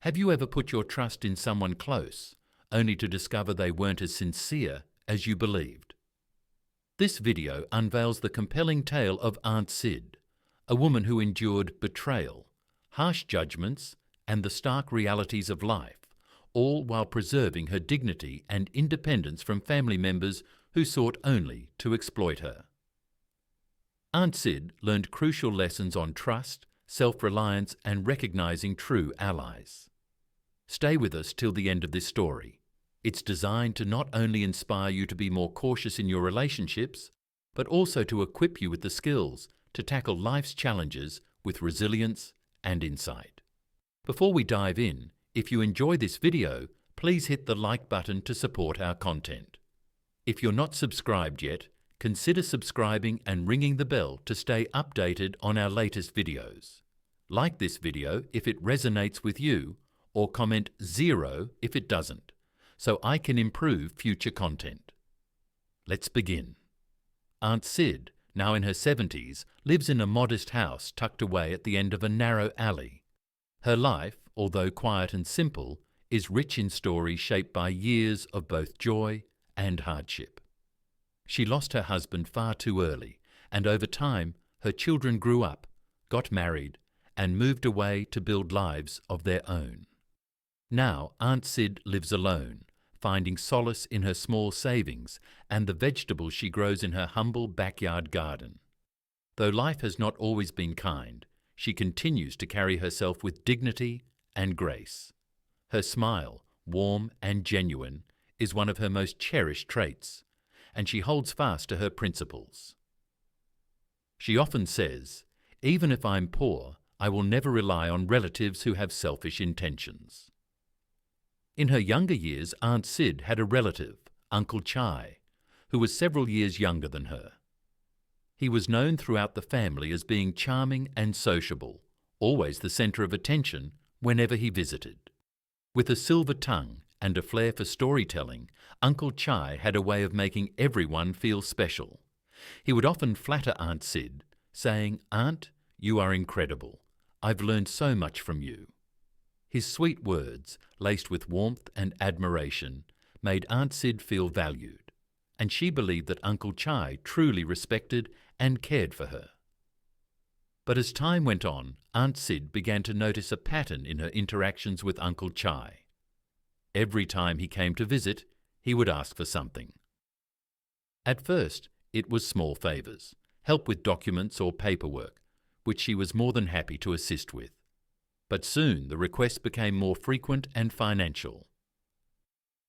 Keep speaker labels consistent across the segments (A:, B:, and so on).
A: Have you ever put your trust in someone close, only to discover they weren't as sincere as you believed? This video unveils the compelling tale of Aunt Sid, a woman who endured betrayal, harsh judgments, and the stark realities of life, all while preserving her dignity and independence from family members who sought only to exploit her. Aunt Sid learned crucial lessons on trust, self-reliance, and recognizing true allies. Stay with us till the end of this story. It's designed to not only inspire you to be more cautious in your relationships, but also to equip you with the skills to tackle life's challenges with resilience and insight. Before we dive in, if you enjoy this video, please hit the like button to support our content. If you're not subscribed yet, consider subscribing and ringing the bell to stay updated on our latest videos. Like this video if it resonates with you, or comment 0 if it doesn't, so I can improve future content. Let's begin. Aunt Sid, now in her 70s, lives in a modest house tucked away at the end of a narrow alley. Her life, although quiet and simple, is rich in stories shaped by years of both joy and hardship. She lost her husband far too early, and over time her children grew up, got married, and moved away to build lives of their own. Now Aunt Sid lives alone, finding solace in her small savings and the vegetables she grows in her humble backyard garden. Though life has not always been kind, she continues to carry herself with dignity and grace. Her smile, warm and genuine, is one of her most cherished traits, and she holds fast to her principles. She often says, "Even if I'm poor, I will never rely on relatives who have selfish intentions." In her younger years, Aunt Sid had a relative, Uncle Chai, who was several years younger than her. He was known throughout the family as being charming and sociable, always the centre of attention whenever he visited. With a silver tongue and a flair for storytelling, Uncle Chai had a way of making everyone feel special. He would often flatter Aunt Sid, saying, "Aunt, you are incredible. I've learned so much from you." His sweet words, laced with warmth and admiration, made Aunt Sid feel valued, and she believed that Uncle Chai truly respected and cared for her. But as time went on, Aunt Sid began to notice a pattern in her interactions with Uncle Chai. Every time he came to visit, he would ask for something. At first, it was small favours, help with documents or paperwork, which she was more than happy to assist with. But soon the requests became more frequent and financial.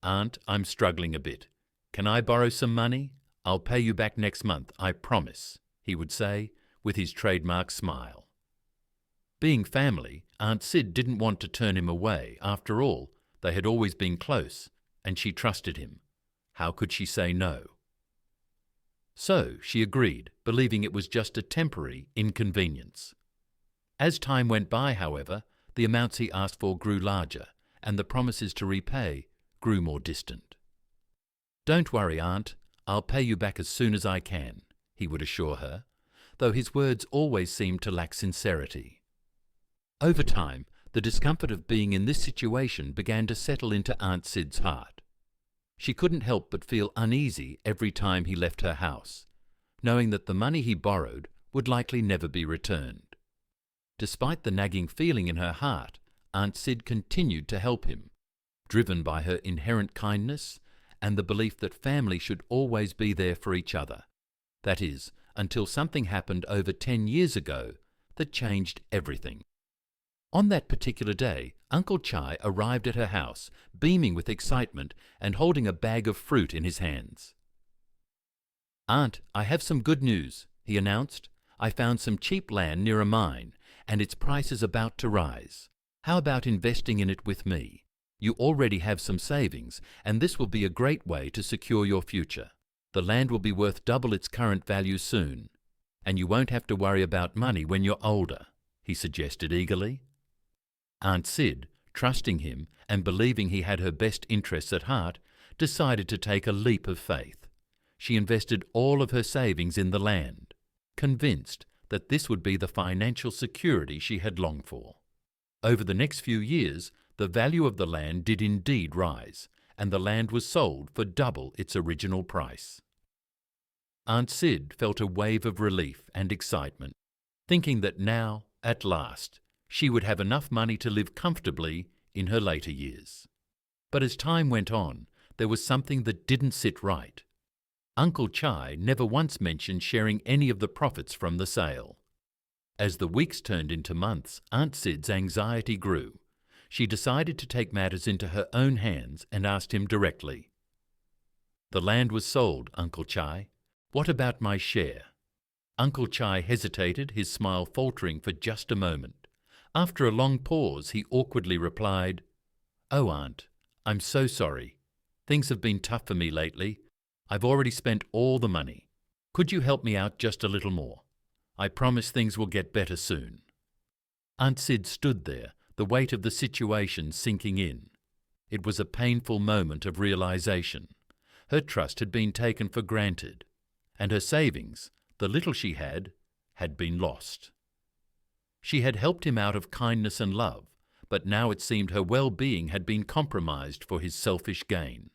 A: "Aunt, I'm struggling a bit. Can I borrow some money? I'll pay you back next month, I promise," he would say, with his trademark smile. Being family, Aunt Sid didn't want to turn him away. After all, they had always been close, and she trusted him. How could she say no? So she agreed, believing it was just a temporary inconvenience. As time went by, however, the amounts he asked for grew larger, and the promises to repay grew more distant. "Don't worry, Aunt, I'll pay you back as soon as I can," he would assure her, though his words always seemed to lack sincerity. Over time, the discomfort of being in this situation began to settle into Aunt Sid's heart. She couldn't help but feel uneasy every time he left her house, knowing that the money he borrowed would likely never be returned. Despite the nagging feeling in her heart, Aunt Sid continued to help him, driven by her inherent kindness and the belief that family should always be there for each other. That is, until something happened over 10 years ago that changed everything. On that particular day, Uncle Chai arrived at her house, beaming with excitement and holding a bag of fruit in his hands. "Aunt, I have some good news," he announced. "I found some cheap land near a mine, and its price is about to rise. How about investing in it with me? You already have some savings, and this will be a great way to secure your future. The land will be worth double its current value soon, and you won't have to worry about money when you're older," he suggested eagerly. Aunt Sid, trusting him and believing he had her best interests at heart, decided to take a leap of faith. She invested all of her savings in the land, convinced that this would be the financial security she had longed for. Over the next few years, the value of the land did indeed rise, and the land was sold for double its original price. Aunt Sid felt a wave of relief and excitement, thinking that now, at last, she would have enough money to live comfortably in her later years. But as time went on, there was something that didn't sit right. Uncle Chai never once mentioned sharing any of the profits from the sale. As the weeks turned into months, Aunt Sid's anxiety grew. She decided to take matters into her own hands and asked him directly. "The land was sold, Uncle Chai. What about my share?" Uncle Chai hesitated, his smile faltering for just a moment. After a long pause, he awkwardly replied, "Oh, Aunt, I'm so sorry. Things have been tough for me lately. I've already spent all the money. Could you help me out just a little more? I promise things will get better soon." Aunt Sid stood there, the weight of the situation sinking in. It was a painful moment of realization. Her trust had been taken for granted, and her savings, the little she had been lost. She had helped him out of kindness and love, but now it seemed her well-being had been compromised for his selfish gain.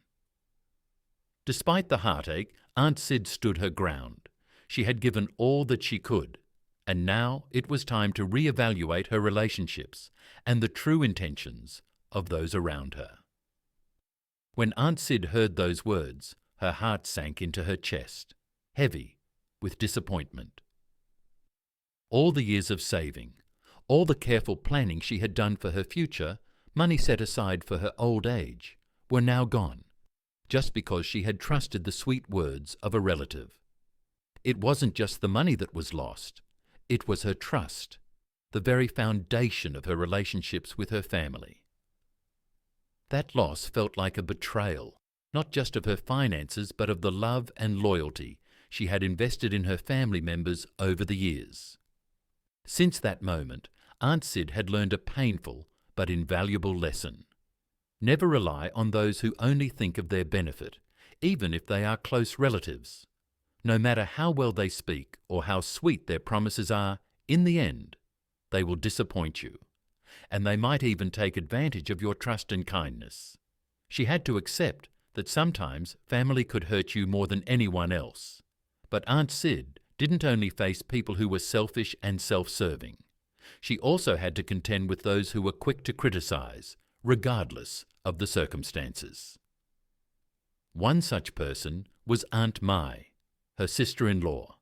A: Despite the heartache, Aunt Sid stood her ground. She had given all that she could, and now it was time to re-evaluate her relationships and the true intentions of those around her. When Aunt Sid heard those words, her heart sank into her chest, heavy with disappointment. All the years of saving, all the careful planning she had done for her future, money set aside for her old age, were now gone, just because she had trusted the sweet words of a relative. It wasn't just the money that was lost, it was her trust, the very foundation of her relationships with her family. That loss felt like a betrayal, not just of her finances but of the love and loyalty she had invested in her family members over the years. Since that moment, Aunt Sid had learned a painful but invaluable lesson. Never rely on those who only think of their benefit, even if they are close relatives. No matter how well they speak or how sweet their promises are, in the end, they will disappoint you, and they might even take advantage of your trust and kindness. She had to accept that sometimes family could hurt you more than anyone else. But Aunt Sid didn't only face people who were selfish and self-serving. She also had to contend with those who were quick to criticize, regardless of the circumstances. One such person was Aunt Mai, her sister-in-law.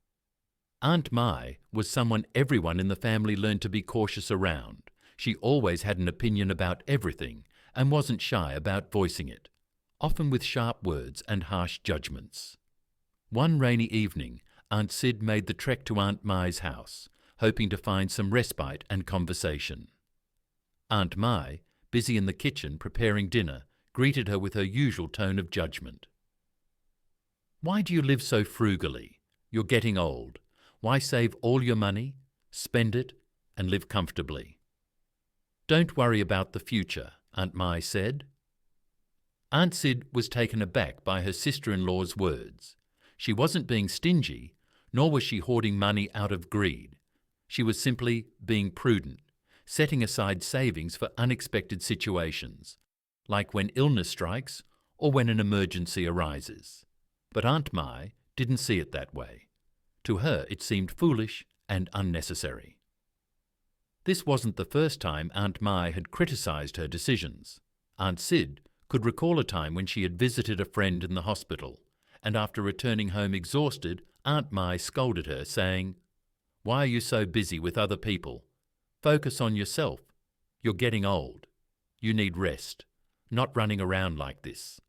A: Aunt Mai was someone everyone in the family learned to be cautious around. She always had an opinion about everything and wasn't shy about voicing it, often with sharp words and harsh judgments. One rainy evening, Aunt Sid made the trek to Aunt Mai's house, hoping to find some respite and conversation. Aunt Mai, busy in the kitchen preparing dinner, greeted her with her usual tone of judgment. "Why do you live so frugally? You're getting old. Why save all your money, spend it, and live comfortably?" "Don't worry about the future," Aunt Mai said. Aunt Sid was taken aback by her sister-in-law's words. She wasn't being stingy, nor was she hoarding money out of greed. She was simply being prudent, setting aside savings for unexpected situations, like when illness strikes or when an emergency arises. But Aunt Mai didn't see it that way. To her, it seemed foolish and unnecessary. This wasn't the first time Aunt Mai had criticized her decisions. Aunt Sid could recall a time when she had visited a friend in the hospital, and after returning home exhausted, Aunt Mai scolded her, saying, "Why are you so busy with other people? Focus on yourself. You're getting old. You need rest, not running around like this."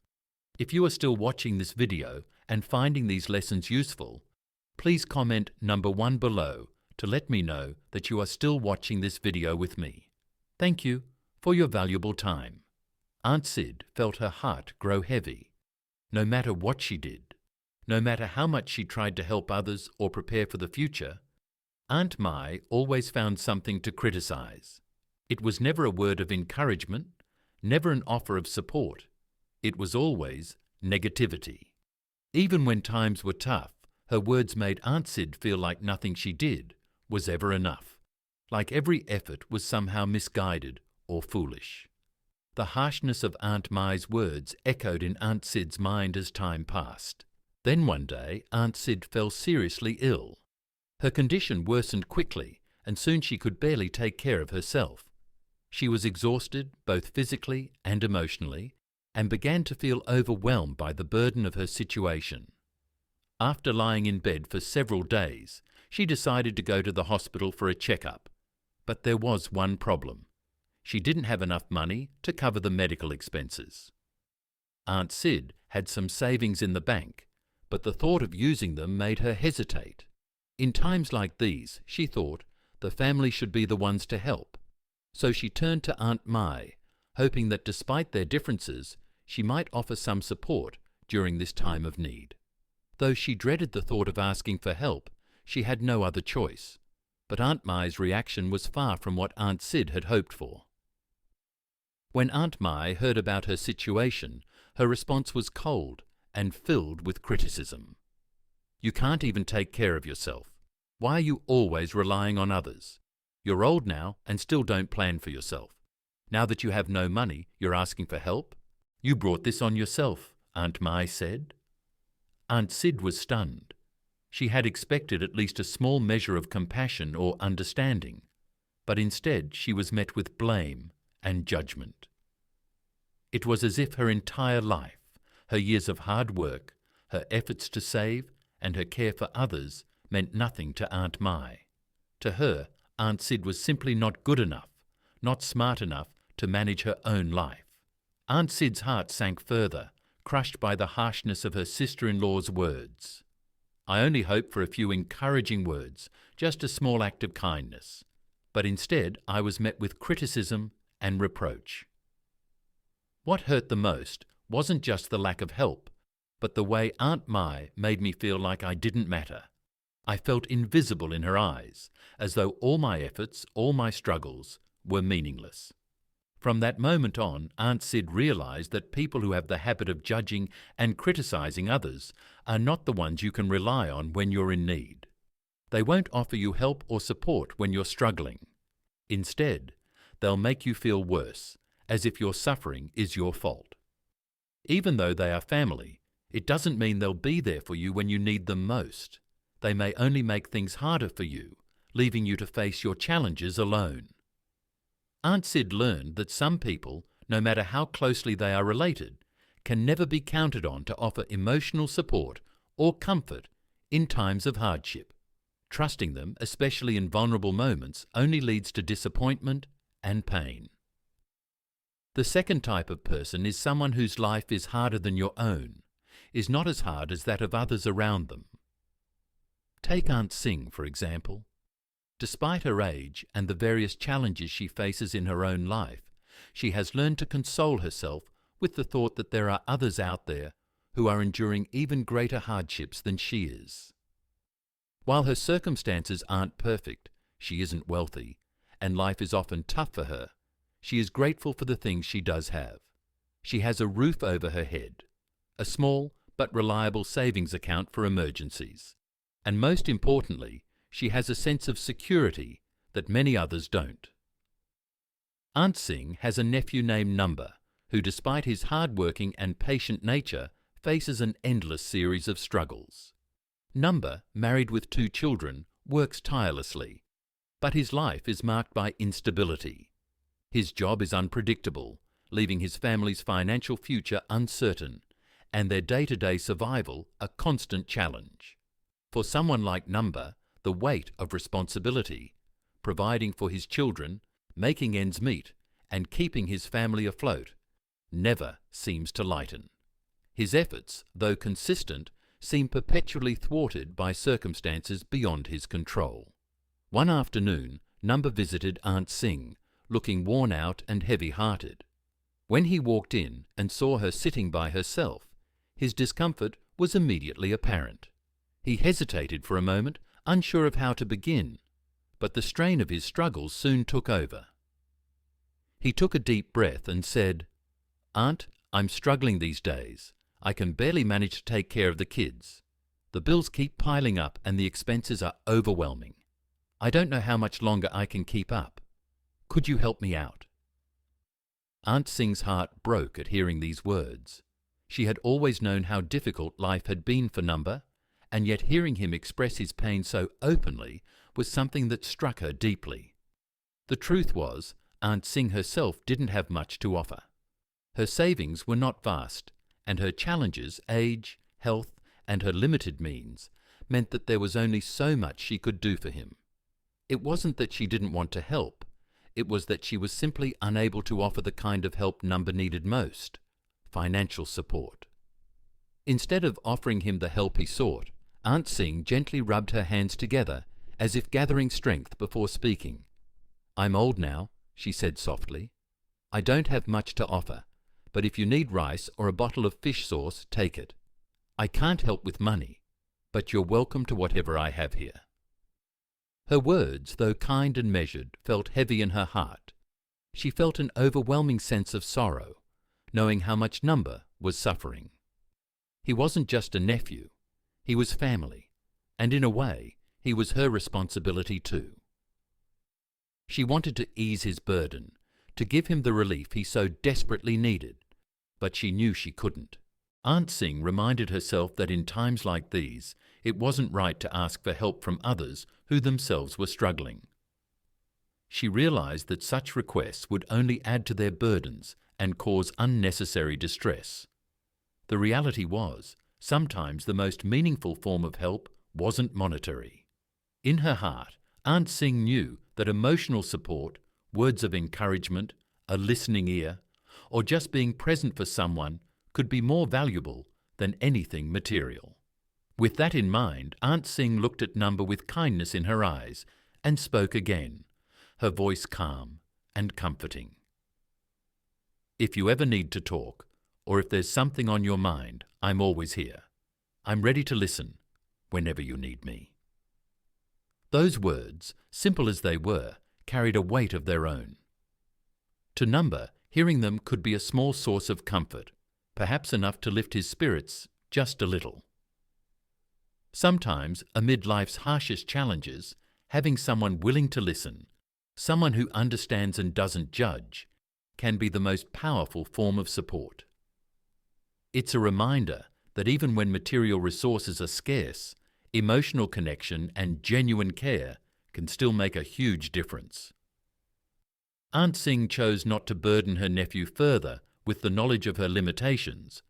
A: If you are still watching this video and finding these lessons useful, please comment number 1 below to let me know that you are still watching this video with me. Thank you for your valuable time. Aunt Sid felt her heart grow heavy. No matter what she did, no matter how much she tried to help others or prepare for the future, Aunt Mai always found something to criticize. It was never a word of encouragement, never an offer of support. It was always negativity. Even when times were tough, her words made Aunt Sid feel like nothing she did was ever enough, like every effort was somehow misguided or foolish. The harshness of Aunt Mai's words echoed in Aunt Sid's mind as time passed. Then one day, Aunt Sid fell seriously ill. Her condition worsened quickly, and soon she could barely take care of herself. She was exhausted, both physically and emotionally, and began to feel overwhelmed by the burden of her situation. After lying in bed for several days, she decided to go to the hospital for a checkup. But there was one problem. She didn't have enough money to cover the medical expenses. Aunt Sid had some savings in the bank, but the thought of using them made her hesitate. In times like these, she thought, the family should be the ones to help. So she turned to Aunt Mai, hoping that despite their differences, she might offer some support during this time of need. Though she dreaded the thought of asking for help, she had no other choice. But Aunt Mai's reaction was far from what Aunt Sid had hoped for. When Aunt Mai heard about her situation, her response was cold and filled with criticism. "You can't even take care of yourself. Why are you always relying on others? You're old now and still don't plan for yourself. Now that you have no money, you're asking for help? You brought this on yourself," Aunt Mai said. Aunt Sid was stunned. She had expected at least a small measure of compassion or understanding, but instead she was met with blame and judgment. It was as if her entire life, her years of hard work, her efforts to save, and her care for others meant nothing to Aunt Mai. To her, Aunt Sid was simply not good enough, not smart enough to manage her own life. Aunt Sid's heart sank further, crushed by the harshness of her sister-in-law's words. I only hoped for a few encouraging words, just a small act of kindness. But instead, I was met with criticism and reproach. What hurt the most wasn't just the lack of help, but the way Aunt Mai made me feel like I didn't matter. I felt invisible in her eyes, as though all my efforts, all my struggles, were meaningless. From that moment on, Aunt Sid realized that people who have the habit of judging and criticizing others are not the ones you can rely on when you're in need. They won't offer you help or support when you're struggling. Instead, they'll make you feel worse, as if your suffering is your fault. Even though they are family, it doesn't mean they'll be there for you when you need them most. They may only make things harder for you, leaving you to face your challenges alone. Aunt Sid learned that some people, no matter how closely they are related, can never be counted on to offer emotional support or comfort in times of hardship. Trusting them, especially in vulnerable moments, only leads to disappointment and pain. The second type of person is someone whose life is harder than your own, is not as hard as that of others around them. Take Aunt Singh, for example. Despite her age and the various challenges she faces in her own life, she has learned to console herself with the thought that there are others out there who are enduring even greater hardships than she is. While her circumstances aren't perfect, she isn't wealthy, and life is often tough for her, she is grateful for the things she does have. She has a roof over her head, a small but reliable savings account for emergencies, and most importantly, she has a sense of security that many others don't. Aunt Singh has a nephew named Number, who despite his hard-working and patient nature, faces an endless series of struggles. Number, married with 2 children, works tirelessly, but his life is marked by instability. His job is unpredictable, leaving his family's financial future uncertain, and their day-to-day survival a constant challenge. For someone like Number, the weight of responsibility, providing for his children, making ends meet, and keeping his family afloat, never seems to lighten. His efforts, though consistent, seem perpetually thwarted by circumstances beyond his control. One afternoon, Number visited Aunt Singh, looking worn out and heavy-hearted. When he walked in and saw her sitting by herself, his discomfort was immediately apparent. He hesitated for a moment, unsure of how to begin, but the strain of his struggles soon took over. He took a deep breath and said, "Aunt, I'm struggling these days. I can barely manage to take care of the kids. The bills keep piling up and the expenses are overwhelming. I don't know how much longer I can keep up. Could you help me out?" Aunt Singh's heart broke at hearing these words. She had always known how difficult life had been for Number, and yet hearing him express his pain so openly was something that struck her deeply. The truth was, Aunt Singh herself didn't have much to offer. Her savings were not vast, and her challenges, age, health, and her limited means, meant that there was only so much she could do for him. It wasn't that she didn't want to help, it was that she was simply unable to offer the kind of help Number needed most: financial support. Instead of offering him the help he sought, Aunt Singh gently rubbed her hands together as if gathering strength before speaking. "I'm old now," she said softly. "I don't have much to offer, but if you need rice or a bottle of fish sauce, take it. I can't help with money, but you're welcome to whatever I have here." Her words, though kind and measured, felt heavy in her heart. She felt an overwhelming sense of sorrow, knowing how much Number was suffering. He wasn't just a nephew, he was family, and in a way, he was her responsibility too. She wanted to ease his burden, to give him the relief he so desperately needed, but she knew she couldn't. Aunt Singh reminded herself that in times like these, it wasn't right to ask for help from others who themselves were struggling. She realized that such requests would only add to their burdens and cause unnecessary distress. The reality was, sometimes the most meaningful form of help wasn't monetary. In her heart, Aunt Singh knew that emotional support, words of encouragement, a listening ear, or just being present for someone could be more valuable than anything material. With that in mind, Aunt Singh looked at Number with kindness in her eyes and spoke again, her voice calm and comforting. "If you ever need to talk, or if there's something on your mind, I'm always here. I'm ready to listen whenever you need me." Those words, simple as they were, carried a weight of their own. To Number, hearing them could be a small source of comfort, perhaps enough to lift his spirits just a little. Sometimes, amid life's harshest challenges, having someone willing to listen, someone who understands and doesn't judge, can be the most powerful form of support. It's a reminder that even when material resources are scarce, emotional connection and genuine care can still make a huge difference. Aunt Singh chose not to burden her nephew further with the knowledge of her limitations,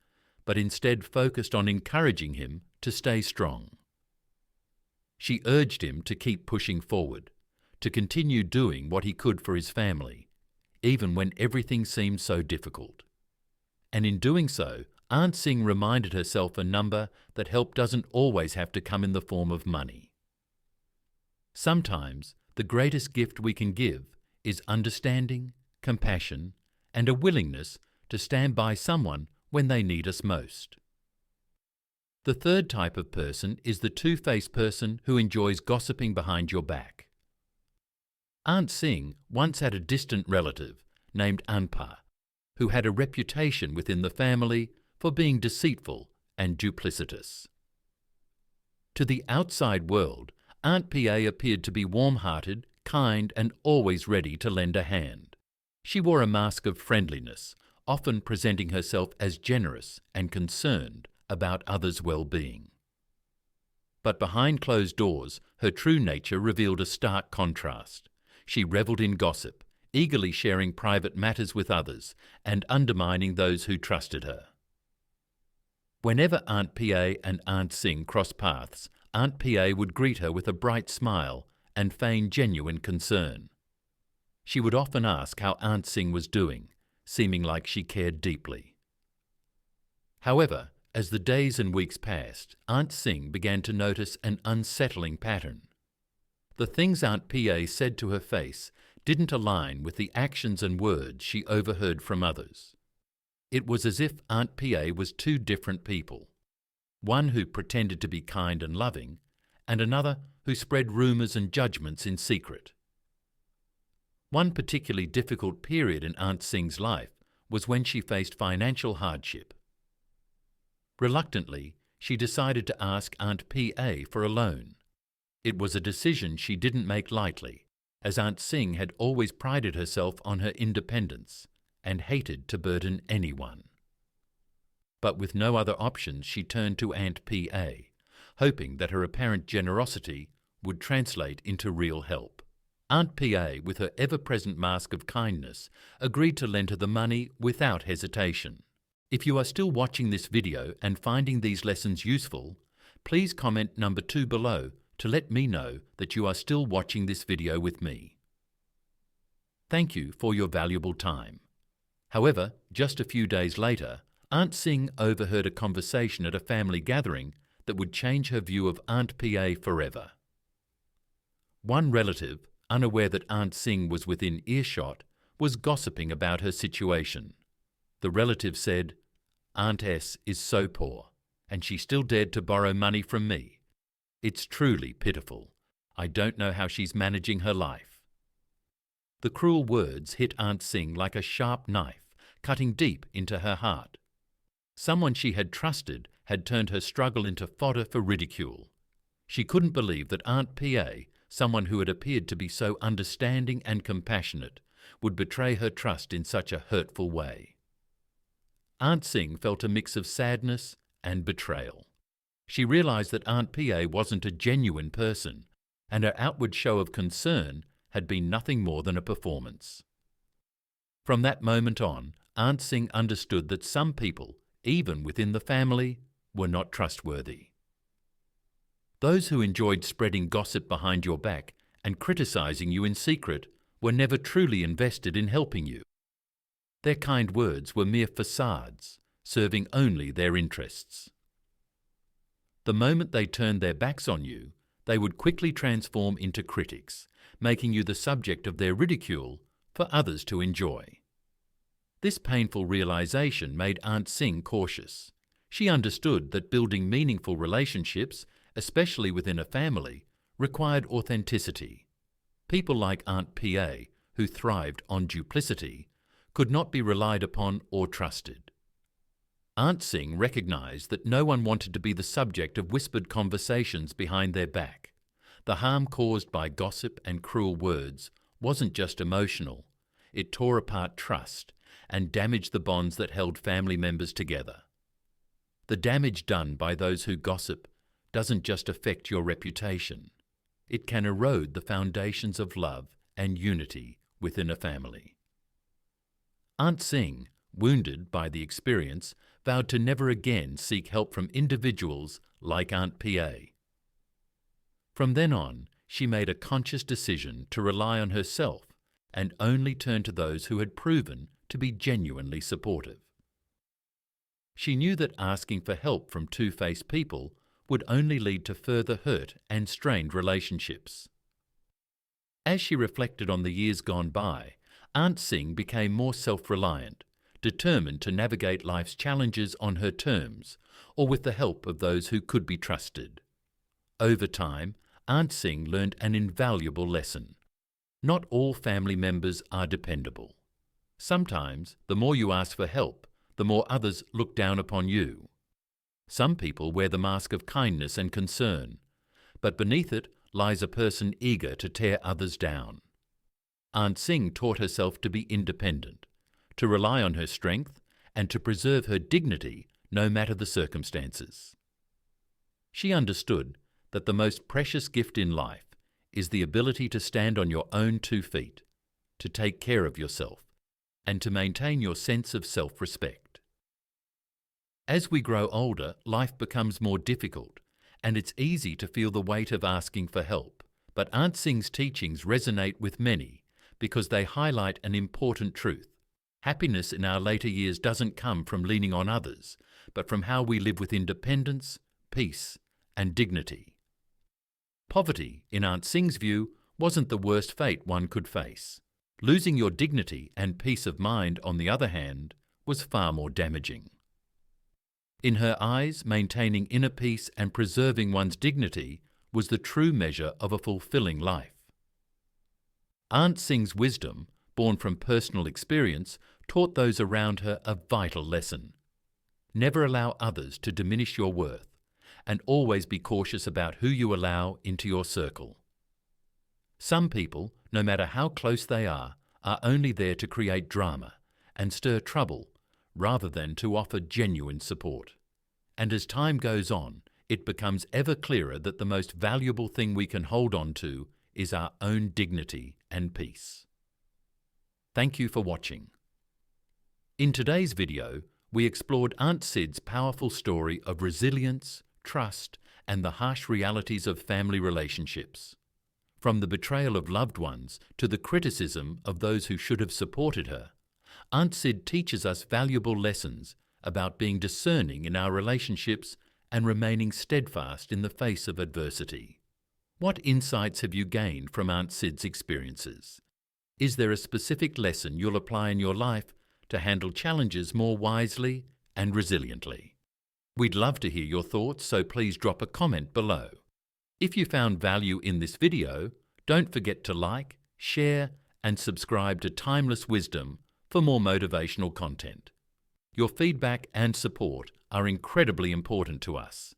A: but instead focused on encouraging him to stay strong. She urged him to keep pushing forward, to continue doing what he could for his family, even when everything seemed so difficult. And in doing so, Aunt Singh reminded herself and Number that help doesn't always have to come in the form of money. Sometimes the greatest gift we can give is understanding, compassion, and a willingness to stand by someone when they need us most. The third type of person is the two-faced person who enjoys gossiping behind your back. Aunt Singh once had a distant relative named Anpa, who had a reputation within the family for being deceitful and duplicitous. To the outside world, Aunt PA appeared to be warm-hearted, kind, and always ready to lend a hand. She wore a mask of friendliness, often presenting herself as generous and concerned about others' well-being. But behind closed doors, her true nature revealed a stark contrast. She revelled in gossip, eagerly sharing private matters with others and undermining those who trusted her. Whenever Aunt PA and Aunt Singh crossed paths, Aunt PA would greet her with a bright smile and feign genuine concern. She would often ask how Aunt Singh was doing, seeming like she cared deeply. However, as the days and weeks passed, Aunt Singh began to notice an unsettling pattern. The things Aunt PA said to her face didn't align with the actions and words she overheard from others. It was as if Aunt PA was two different people, one who pretended to be kind and loving, and another who spread rumours and judgments in secret. One particularly difficult period in Aunt Singh's life was when she faced financial hardship. Reluctantly, she decided to ask Aunt PA for a loan. It was a decision she didn't make lightly, as Aunt Singh had always prided herself on her independence, and hated to burden anyone. But with no other options, she turned to Aunt P.A., hoping that her apparent generosity would translate into real help. Aunt P.A., with her ever-present mask of kindness, agreed to lend her the money without hesitation. If you are still watching this video and finding these lessons useful, please comment number 2 below to let me know that you are still watching this video with me. Thank you for your valuable time. However, just a few days later, Aunt Singh overheard a conversation at a family gathering that would change her view of Aunt P.A. forever. One relative, unaware that Aunt Singh was within earshot, was gossiping about her situation. The relative said, "Aunt S is so poor, and she still dared to borrow money from me. It's truly pitiful. I don't know how she's managing her life." The cruel words hit Aunt Singh like a sharp knife, cutting deep into her heart. Someone she had trusted had turned her struggle into fodder for ridicule. She couldn't believe that Aunt P.A., someone who had appeared to be so understanding and compassionate, would betray her trust in such a hurtful way. Aunt Singh felt a mix of sadness and betrayal. She realized that Aunt P.A. wasn't a genuine person, and her outward show of concern had been nothing more than a performance. From that moment on, Aunt Singh understood that some people, even within the family, were not trustworthy. Those who enjoyed spreading gossip behind your back and criticizing you in secret were never truly invested in helping you. Their kind words were mere facades, serving only their interests. The moment they turned their backs on you, they would quickly transform into critics, making you the subject of their ridicule for others to enjoy. This painful realization made Aunt Singh cautious. She understood that building meaningful relationships, especially within a family, required authenticity. People like Aunt P.A., who thrived on duplicity, could not be relied upon or trusted. Aunt Singh recognized that no one wanted to be the subject of whispered conversations behind their back. The harm caused by gossip and cruel words wasn't just emotional. It tore apart trust and damaged the bonds that held family members together. The damage done by those who gossip doesn't just affect your reputation. It can erode the foundations of love and unity within a family. Aunt Singh, wounded by the experience, vowed to never again seek help from individuals like Aunt P.A. From then on, she made a conscious decision to rely on herself and only turn to those who had proven to be genuinely supportive. She knew that asking for help from two-faced people would only lead to further hurt and strained relationships. As she reflected on the years gone by, Aunt Singh became more self-reliant, determined to navigate life's challenges on her terms or with the help of those who could be trusted. Over time, Aunt Singh learned an invaluable lesson. Not all family members are dependable. Sometimes, the more you ask for help, the more others look down upon you. Some people wear the mask of kindness and concern, but beneath it lies a person eager to tear others down. Aunt Singh taught herself to be independent, to rely on her strength, and to preserve her dignity no matter the circumstances. She understood that the most precious gift in life is the ability to stand on your own 2 feet, to take care of yourself, and to maintain your sense of self-respect. As we grow older, life becomes more difficult, and it's easy to feel the weight of asking for help. But Aunt Singh's teachings resonate with many because they highlight an important truth. Happiness in our later years doesn't come from leaning on others, but from how we live with independence, peace, and dignity. Poverty, in Aunt Singh's view, wasn't the worst fate one could face. Losing your dignity and peace of mind, on the other hand, was far more damaging. In her eyes, maintaining inner peace and preserving one's dignity was the true measure of a fulfilling life. Aunt Singh's wisdom, born from personal experience, taught those around her a vital lesson. Never allow others to diminish your worth, and always be cautious about who you allow into your circle. Some people, no matter how close they are only there to create drama, and stir trouble rather than to offer genuine support. And as time goes on, it becomes ever clearer that the most valuable thing we can hold on to is our own dignity and peace. Thank you for watching. In today's video, we explored Aunt Sid's powerful story of resilience, trust, and the harsh realities of family relationships. From the betrayal of loved ones to the criticism of those who should have supported her, Aunt Sid teaches us valuable lessons about being discerning in our relationships and remaining steadfast in the face of adversity. What insights have you gained from Aunt Sid's experiences? Is there a specific lesson you'll apply in your life to handle challenges more wisely and resiliently? We'd love to hear your thoughts, so please drop a comment below. If you found value in this video, don't forget to like, share, and subscribe to Timeless Wisdom for more motivational content. Your feedback and support are incredibly important to us.